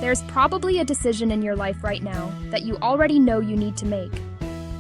There's probably a decision in your life right now that you already know you need to make.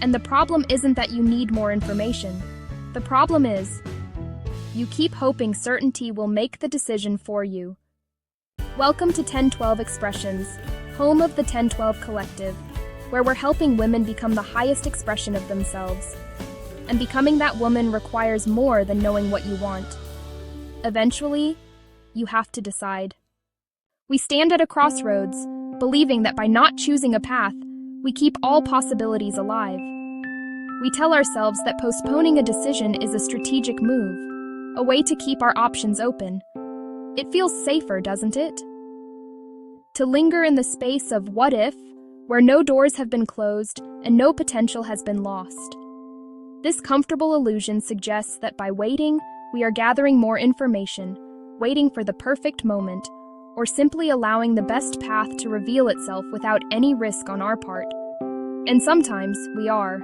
And the problem isn't that you need more information. The problem is, you keep hoping certainty will make the decision for you. Welcome to 1012 Expressions, home of the 1012 Collective, where we're helping women become the highest expression of themselves. And becoming that woman requires more than knowing what you want. Eventually, you have to decide. We stand at a crossroads, believing that by not choosing a path, we keep all possibilities alive. We tell ourselves that postponing a decision is a strategic move, a way to keep our options open. It feels safer, doesn't it? To linger in the space of what if, where no doors have been closed and no potential has been lost. This comfortable illusion suggests that by waiting, we are gathering more information, waiting for the perfect moment, or simply allowing the best path to reveal itself without any risk on our part. And sometimes we are.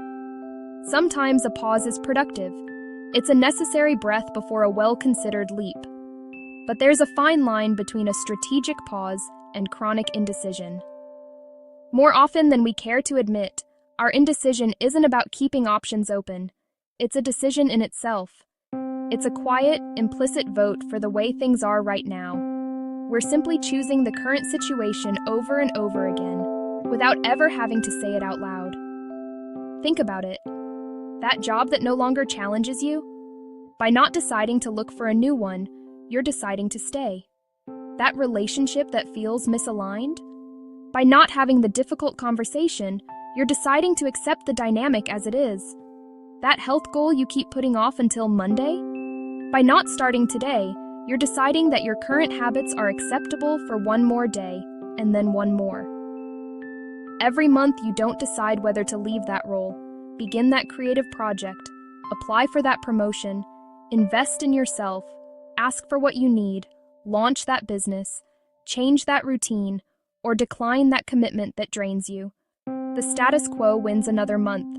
Sometimes a pause is productive. It's a necessary breath before a well-considered leap. But there's a fine line between a strategic pause and chronic indecision. More often than we care to admit, our indecision isn't about keeping options open. It's a decision in itself. It's a quiet, implicit vote for the way things are right now. We're simply choosing the current situation over and over again, without ever having to say it out loud. Think about it. That job that no longer challenges you? By not deciding to look for a new one, you're deciding to stay. That relationship that feels misaligned? By not having the difficult conversation, you're deciding to accept the dynamic as it is. That health goal you keep putting off until Monday? By not starting today, you're deciding that your current habits are acceptable for one more day, and then one more. Every month you don't decide whether to leave that role, begin that creative project, apply for that promotion, invest in yourself, ask for what you need, launch that business, change that routine, or decline that commitment that drains you. The status quo wins another month.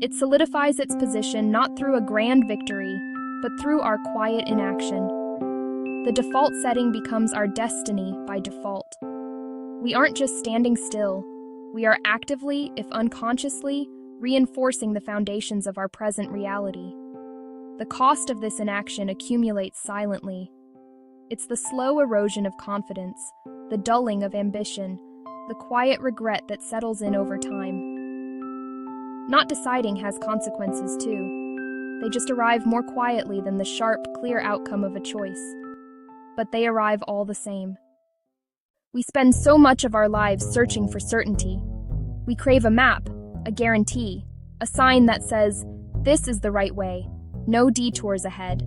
It solidifies its position not through a grand victory, but through our quiet inaction. The default setting becomes our destiny by default. We aren't just standing still. We are actively, if unconsciously, reinforcing the foundations of our present reality. The cost of this inaction accumulates silently. It's the slow erosion of confidence, the dulling of ambition, the quiet regret that settles in over time. Not deciding has consequences too. They just arrive more quietly than the sharp, clear outcome of a choice. But they arrive all the same. We spend so much of our lives searching for certainty. We crave a map, a guarantee, a sign that says, this is the right way, no detours ahead.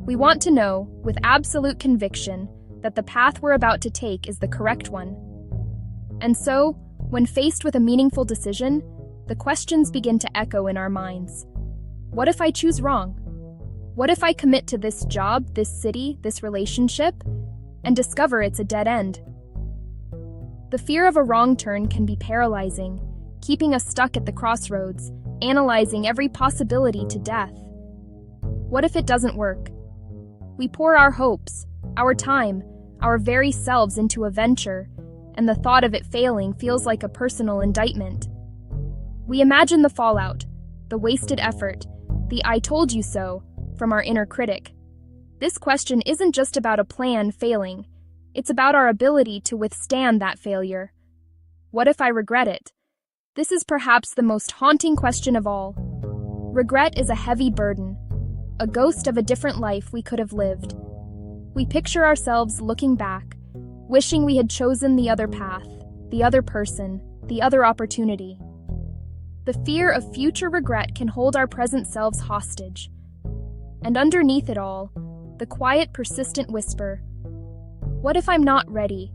We want to know, with absolute conviction, that the path we're about to take is the correct one. And so, when faced with a meaningful decision, the questions begin to echo in our minds. What if I choose wrong? What if I commit to this job, this city, this relationship, and discover it's a dead end? The fear of a wrong turn can be paralyzing, keeping us stuck at the crossroads, analyzing every possibility to death. What if it doesn't work? We pour our hopes, our time, our very selves into a venture, and the thought of it failing feels like a personal indictment. We imagine the fallout, the wasted effort, the I told you so, from our inner critic. This question isn't just about a plan failing. It's about our ability to withstand that failure. What if I regret it? This is perhaps the most haunting question of all. Regret is a heavy burden, a ghost of a different life we could have lived. We picture ourselves looking back, wishing we had chosen the other path, the other person, the other opportunity. The fear of future regret can hold our present selves hostage. And underneath it all, the quiet, persistent whisper, what if I'm not ready?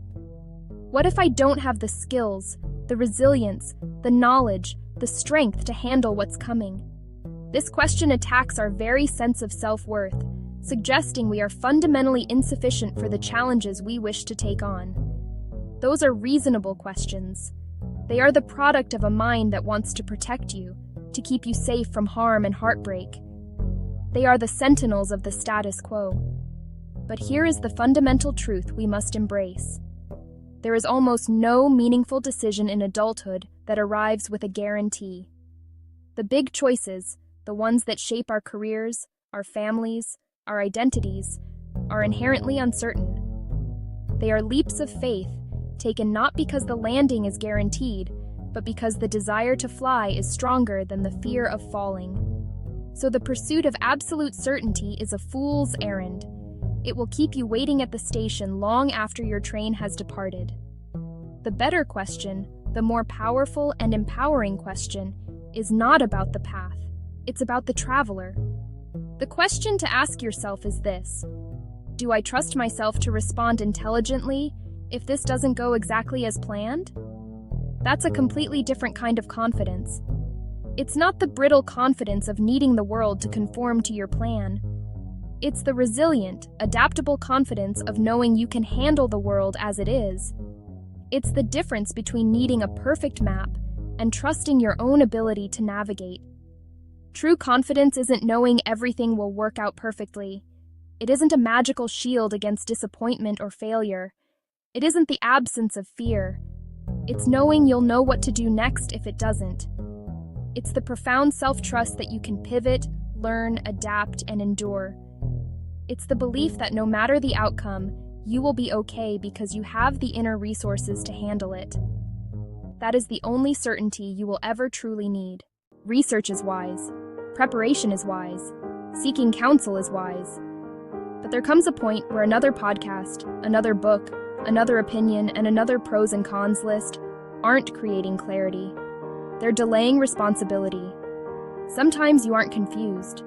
What if I don't have the skills, the resilience, the knowledge, the strength to handle what's coming? This question attacks our very sense of self-worth, suggesting we are fundamentally insufficient for the challenges we wish to take on. Those are reasonable questions. They are the product of a mind that wants to protect you, to keep you safe from harm and heartbreak. They are the sentinels of the status quo. But here is the fundamental truth we must embrace. There is almost no meaningful decision in adulthood that arrives with a guarantee. The big choices, the ones that shape our careers, our families, our identities, are inherently uncertain. They are leaps of faith, taken not because the landing is guaranteed, but because the desire to fly is stronger than the fear of falling. So the pursuit of absolute certainty is a fool's errand. It will keep you waiting at the station long after your train has departed. The better question, the more powerful and empowering question, is not about the path. It's about the traveler. The question to ask yourself is this: do I trust myself to respond intelligently if this doesn't go exactly as planned? That's a completely different kind of confidence. It's not the brittle confidence of needing the world to conform to your plan. It's the resilient, adaptable confidence of knowing you can handle the world as it is. It's the difference between needing a perfect map and trusting your own ability to navigate. True confidence isn't knowing everything will work out perfectly. It isn't a magical shield against disappointment or failure. It isn't the absence of fear. It's knowing you'll know what to do next if it doesn't. It's the profound self-trust that you can pivot, learn, adapt, and endure. It's the belief that no matter the outcome, you will be okay because you have the inner resources to handle it. That is the only certainty you will ever truly need. Research is wise. Preparation is wise. Seeking counsel is wise. But there comes a point where another podcast, another book, another opinion, and another pros and cons list aren't creating clarity. They're delaying responsibility. Sometimes you aren't confused.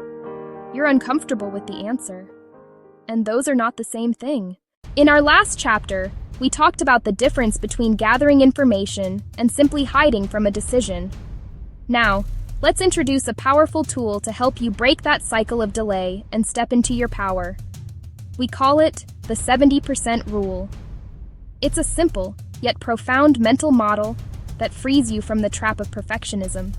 You're uncomfortable with the answer. And those are not the same thing. In our last chapter, we talked about the difference between gathering information and simply hiding from a decision. Now, let's introduce a powerful tool to help you break that cycle of delay and step into your power. We call it the 70% rule. It's a simple, yet profound mental model that frees you from the trap of perfectionism.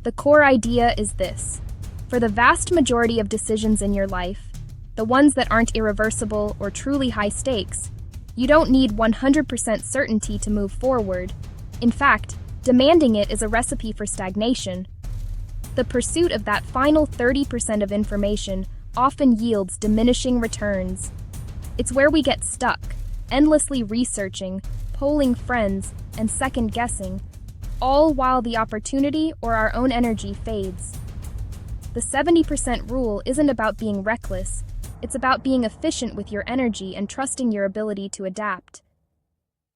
The core idea is this: for the vast majority of decisions in your life, the ones that aren't irreversible or truly high stakes, you don't need 100% certainty to move forward. In fact, demanding it is a recipe for stagnation. The pursuit of that final 30% of information often yields diminishing returns. It's where we get stuck, endlessly researching, polling friends, and second-guessing, all while the opportunity or our own energy fades. The 70% rule isn't about being reckless. It's about being efficient with your energy and trusting your ability to adapt.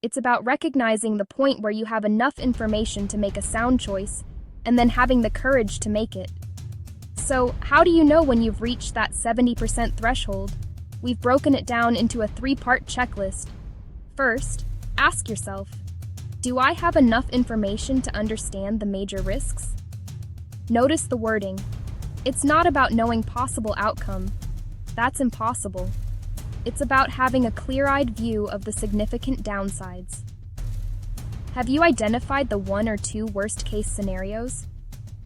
It's about recognizing the point where you have enough information to make a sound choice, and then having the courage to make it. So, how do you know when you've reached that 70% threshold? We've broken it down into a 3-part checklist. First, ask yourself, do I have enough information to understand the major risks? Notice the wording. It's not about knowing possible outcome. That's impossible. It's about having a clear-eyed view of the significant downsides. Have you identified the 1 or 2 worst-case scenarios?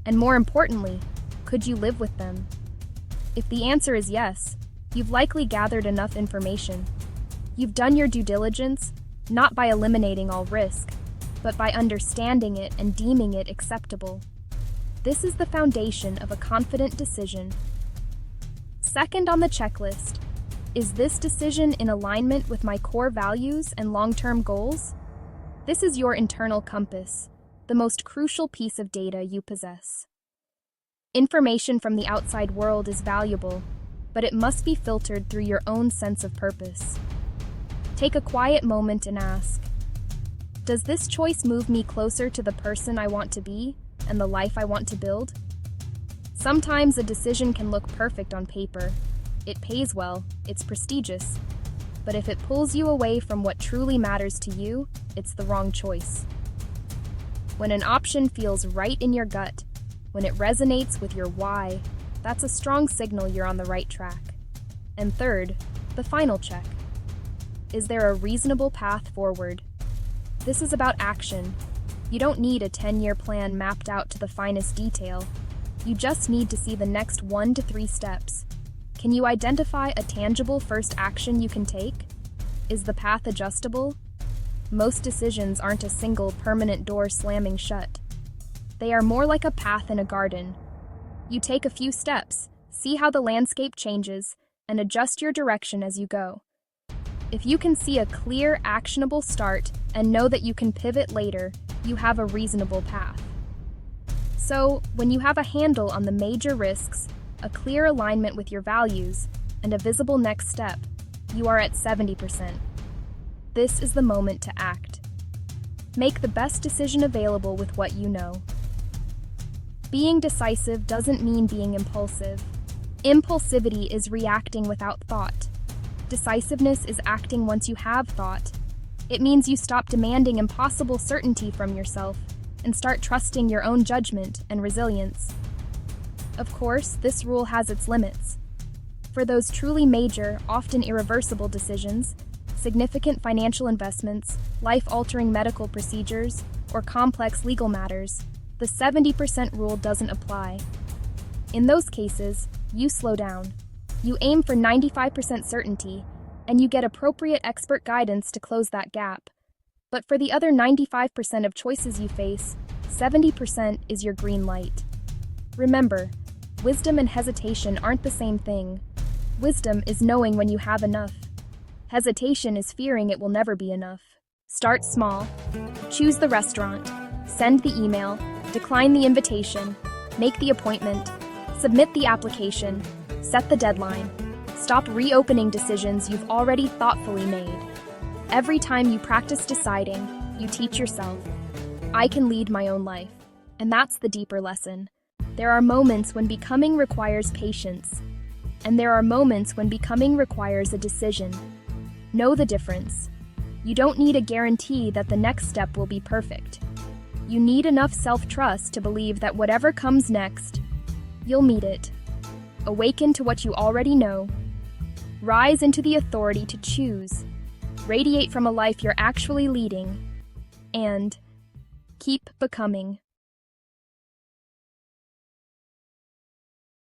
And more importantly, could you live with them? If the answer is yes, you've likely gathered enough information. You've done your due diligence, not by eliminating all risk, but by understanding it and deeming it acceptable. This is the foundation of a confident decision. Second on the checklist, is this decision in alignment with my core values and long-term goals? This is your internal compass, the most crucial piece of data you possess. Information from the outside world is valuable, but it must be filtered through your own sense of purpose. Take a quiet moment and ask, does this choice move me closer to the person I want to be and the life I want to build? Sometimes a decision can look perfect on paper. It pays well, it's prestigious. But if it pulls you away from what truly matters to you, it's the wrong choice. When an option feels right in your gut, when it resonates with your why, that's a strong signal you're on the right track. And third, the final check. Is there a reasonable path forward? This is about action. You don't need a 10-year plan mapped out to the finest detail. You just need to see the next 1 to 3 steps. Can you identify a tangible first action you can take? Is the path adjustable? most decisions aren't a single permanent door slamming shut. They are more like a path in a garden. You take a few steps, see how the landscape changes, and adjust your direction as you go. If you can see a clear, actionable start and know that you can pivot later, you have a reasonable path. So, when you have a handle on the major risks, a clear alignment with your values, and a visible next step, you are at 70%. This is the moment to act. Make the best decision available with what you know. Being decisive doesn't mean being impulsive. Impulsivity is reacting without thought. Decisiveness is acting once you have thought. It means you stop demanding impossible certainty from yourself and start trusting your own judgment and resilience. Of course, this rule has its limits. For those truly major, often irreversible decisions, significant financial investments, life-altering medical procedures, or complex legal matters, the 70% rule doesn't apply. In those cases, you slow down. You aim for 95% certainty, and you get appropriate expert guidance to close that gap. But for the other 95% of choices you face, 70% is your green light. Remember, wisdom and hesitation aren't the same thing. Wisdom is knowing when you have enough. Hesitation is fearing it will never be enough. Start small. Choose the restaurant. Send the email. Decline the invitation. Make the appointment. Submit the application. Set the deadline. Stop reopening decisions you've already thoughtfully made. Every time you practice deciding, you teach yourself, I can lead my own life. And that's the deeper lesson. There are moments when becoming requires patience, and there are moments when becoming requires a decision. Know the difference. You don't need a guarantee that the next step will be perfect. You need enough self-trust to believe that whatever comes next, you'll meet it. Awaken to what you already know. Rise into the authority to choose. Radiate from a life you're actually leading. And keep becoming.